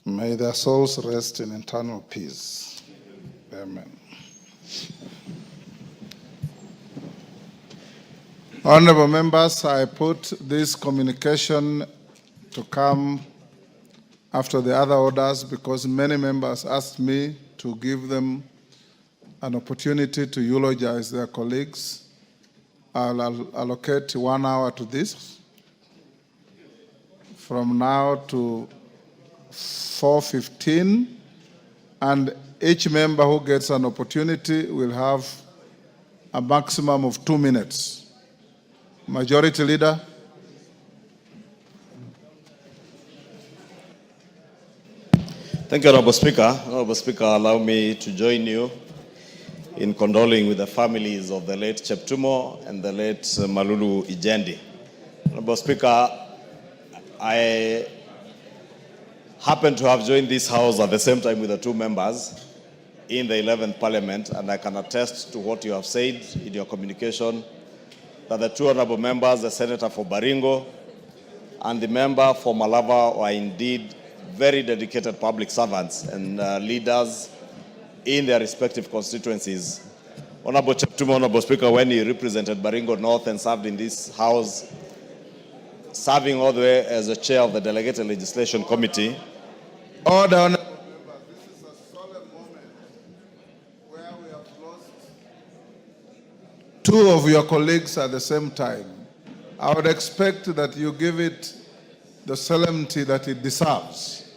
May their souls rest in eternal peace. Amen. Honorable members, I put this communication to come after the other orders because many members asked me to give them an opportunity to eulogize their colleagues. I'll allocate 1 hour to this from now to 4:15, and each member who gets an opportunity will have a maximum of 2 minutes. Majority Leader. Thank you, Honorable Speaker. Honorable Speaker, allow me to join you in condoling with the families of the late Cheptumo and the late Malulu Injendi. Honorable Speaker, I happen to have joined this House at the same time with the two members in the 11th Parliament, and I can attest to what you have said in your communication, that the two honorable members, the Senator for Baringo and the member for Malava, are indeed very dedicated public servants and leaders in their respective constituencies. Honorable Cheptumo, Honorable Speaker, when he represented Baringo North and served in this House, serving all the way as the chair of the Delegated Legislation Committee. Order, honorable members. This is a solemn moment where we have lost two of your colleagues at the same time. I would expect that you give it the solemnity that it deserves.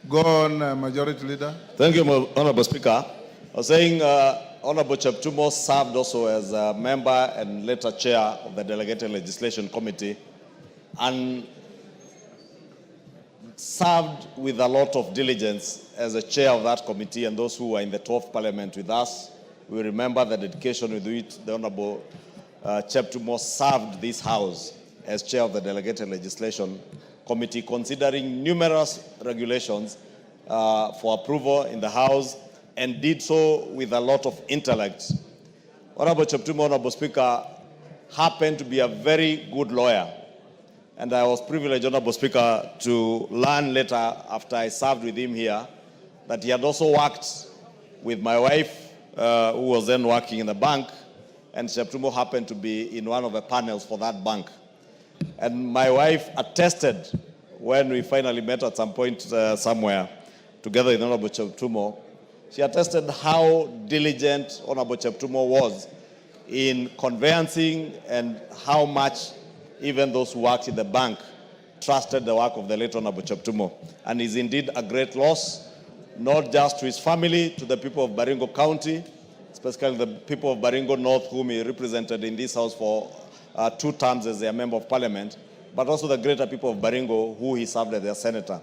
Go on, Majority Leader. Thank you, Honorable Speaker. I was saying Honorable Cheptumo served also as a member and later chair of the Delegated Legislation Committee and served with a lot of diligence as a chair of that committee, and those who were in the 12th Parliament with us, we remember the dedication with which the Honorable Cheptumo served this House as chair of the Delegated Legislation Committee, considering numerous regulations for approval in the House, and did so with a lot of intellect. Honorable Cheptumo, Honorable Speaker, happened to be a very good lawyer. And I was privileged, Honorable Speaker, to learn later after I served with him here that he had also worked with my wife, who was then working in the bank, and Cheptumo happened to be in one of the panels for that bank. And my wife attested when we finally met at some point somewhere together with Honorable Cheptumo. She attested how diligent Honorable Cheptumo was in conveyancing and how much even those who worked in the bank trusted the work of the late Honorable Cheptumo. And is indeed a great loss, not just to his family, to the people of Baringo County, especially the people of Baringo North, whom he represented in this House for 2 terms as their Member of Parliament, but also the greater people of Baringo, who he served as their Senator.